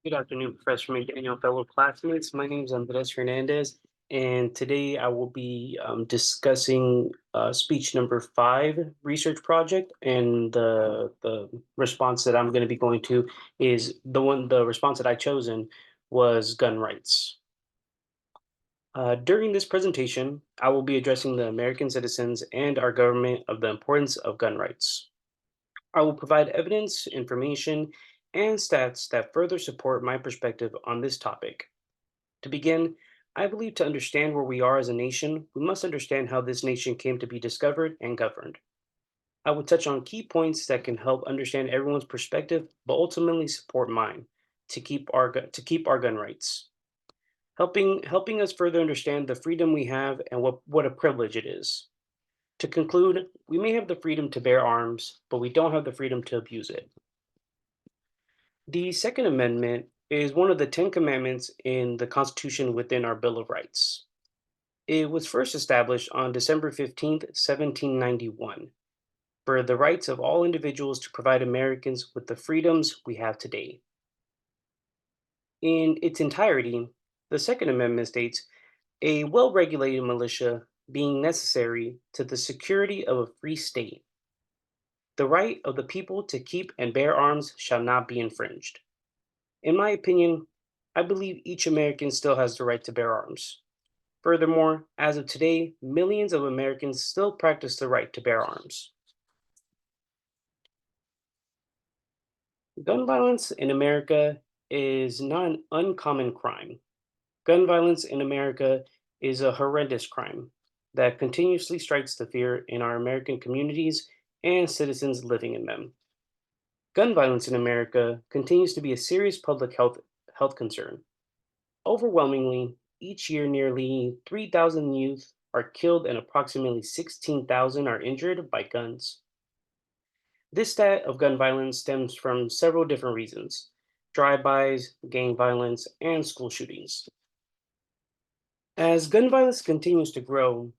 Good afternoon, Professor McDaniel, fellow classmates. My name is Andres Hernandez, and today I will be discussing speech number 5 research project. And the response that I'm going to be going to is the response that I chosen was gun rights. During this presentation, I will be addressing the American citizens and our government of the importance of gun rights. I will provide evidence, information, and stats that further support my perspective on this topic. To begin, I believe to understand where we are as a nation, we must understand how this nation came to be discovered and governed. I will touch on key points that can help understand everyone's perspective, but ultimately support mine to keep our gun rights, helping us further understand the freedom we have and what a privilege it is. To conclude, we may have the freedom to bear arms, but we don't have the freedom to abuse it. The Second Amendment is one of the 10 commandments in the Constitution within our Bill of Rights. It was first established on December 15th, 1791, for the rights of all individuals to provide Americans with the freedoms we have today. In its entirety, the Second Amendment states a well regulated militia being necessary to the security of a free state. The right of the people to keep and bear arms shall not be infringed. In my opinion, I believe each American still has the right to bear arms. Furthermore, as of today, millions of Americans still practice the right to bear arms. Gun violence in America is not an uncommon crime. Gun violence in America is a horrendous crime that continuously strikes the fear in our American communities and citizens living in them. Gun violence in America continues to be a serious public health concern. Overwhelmingly, each year nearly 3,000 youth are killed and approximately 16,000 are injured by guns. This stat of gun violence stems from several different reasons: drive-bys, gang violence, and school shootings. As gun violence continues to grow,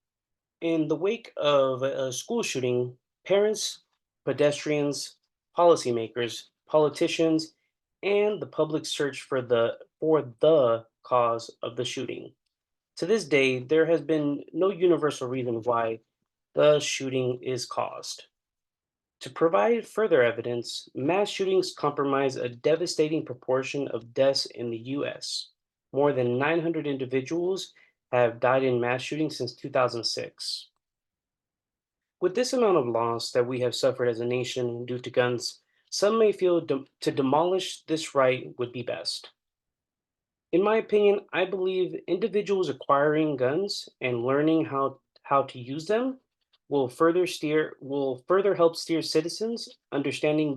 in the wake of a school shooting, parents, pedestrians, policymakers, politicians, and the public search for the cause of the shooting. To this day, there has been no universal reason why the shooting is caused. To provide further evidence, mass shootings comprise a devastating proportion of deaths in the US. More than 900 individuals have died in mass shootings since 2006. With this amount of loss that we have suffered as a nation due to guns, some may feel to demolish this right would be best. In my opinion, I believe individuals acquiring guns and learning how to use them will further help steer citizens understanding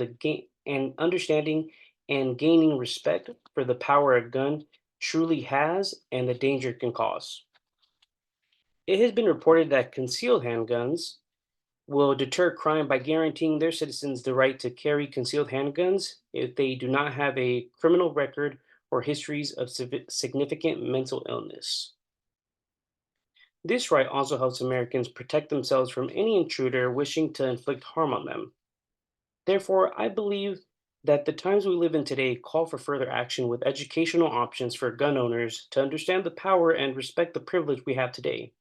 and gaining respect for the power a gun truly has and the danger it can cause. It has been reported that concealed handguns will deter crime by guaranteeing their citizens the right to carry concealed handguns if they do not have a criminal record or histories of significant mental illness. This right also helps Americans protect themselves from any intruder wishing to inflict harm on them. Therefore, I believe that the times we live in today call for further action with educational options for gun owners to understand the power and respect the privilege we have today.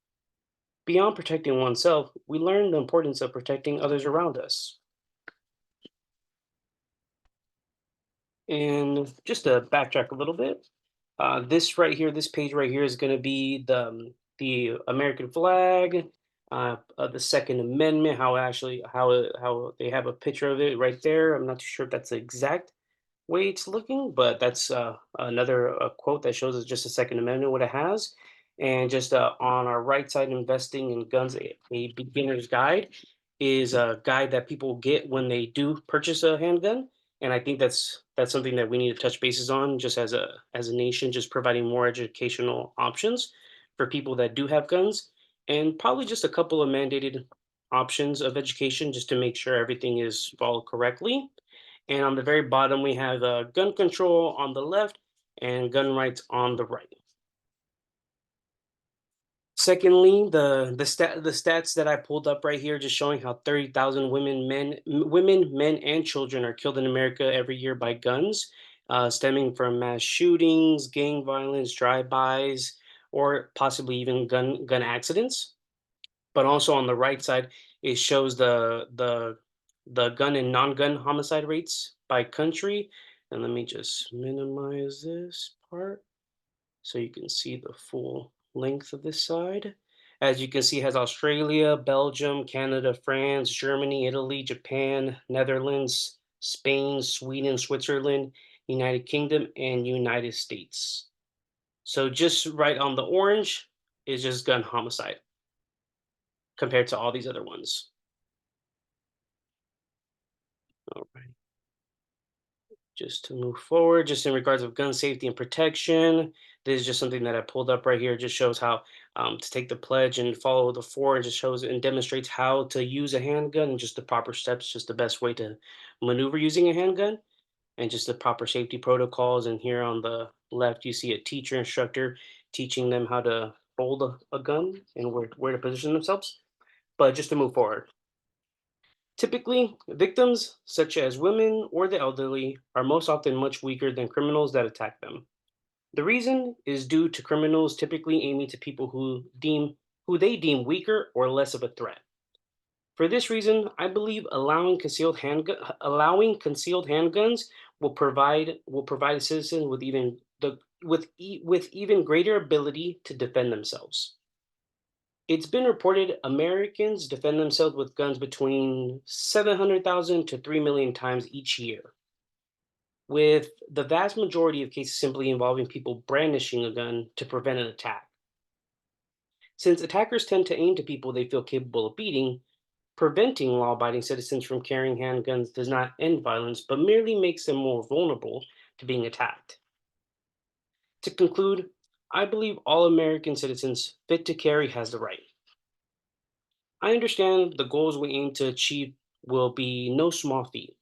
Beyond protecting oneself, we learn the importance of protecting others around us. And just to backtrack a little bit, this page right here is going to be the American flag, the Second Amendment, how they have a picture of it right there. I'm not too sure if that's the exact way it's looking, but that's another quote that shows us just the Second Amendment what it has. And just on our right side, investing in guns, a beginner's guide is a guide that people get when they do purchase a handgun. And I think that's something that we need to touch bases on, just as a nation, just providing more educational options for people that do have guns, and probably just a couple of mandated options of education just to make sure everything is followed correctly. And on the very bottom, we have gun control on the left and gun rights on the right. Secondly, the stats that I pulled up right here, just showing how 30,000 women, men, and children are killed in America every year by guns. stemming from mass shootings, gang violence, drive-bys, or possibly even gun accidents. But also on the right side, it shows the gun and non-gun homicide rates by country. And let me just minimize this part so you can see the full length of this side. As you can see, it has Australia, Belgium, Canada, France, Germany, Italy, Japan, Netherlands, Spain, Sweden, Switzerland, United Kingdom, and United States. So just right on the orange is just gun homicide compared to all these other ones. All right. Just to move forward, just in regards of gun safety and protection, this is just something that I pulled up right here. It just shows how to take the pledge and follow the four. It just shows and demonstrates how to use a handgun and just the proper steps, just the best way to maneuver using a handgun and just the proper safety protocols. And here on the left, you see a teacher instructor teaching them how to hold a gun and where to position themselves. But just to move forward. Typically, victims, such as women or the elderly, are most often much weaker than criminals that attack them. The reason is due to criminals typically aiming to people who they deem weaker or less of a threat. For this reason, I believe allowing concealed handguns will provide citizens with with even greater ability to defend themselves. It's been reported Americans defend themselves with guns between 700,000 to 3 million times each year, with the vast majority of cases simply involving people brandishing a gun to prevent an attack. Since attackers tend to aim to people they feel capable of beating, preventing law abiding citizens from carrying handguns does not end violence, but merely makes them more vulnerable to being attacked. To conclude, I believe all American citizens fit to carry has the right. I understand the goals we aim to achieve will be no small feat.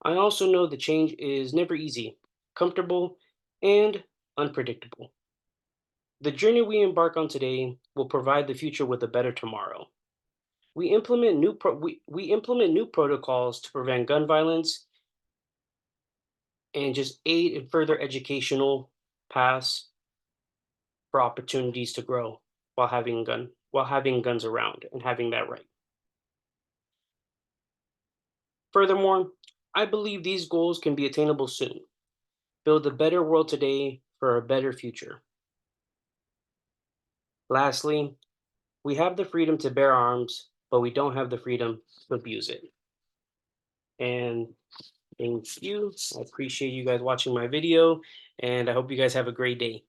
I also know the change is never easy, comfortable, and unpredictable. The journey we embark on today will provide the future with a better tomorrow. We implement new protocols to prevent gun violence and just aid in further educational paths for opportunities to grow while having guns around and having that right. Furthermore, I believe these goals can be attainable soon. Build a better world today for a better future. Lastly, we have the freedom to bear arms, but we don't have the freedom to abuse it. And thank you. I appreciate you guys watching my video, and I hope you guys have a great day.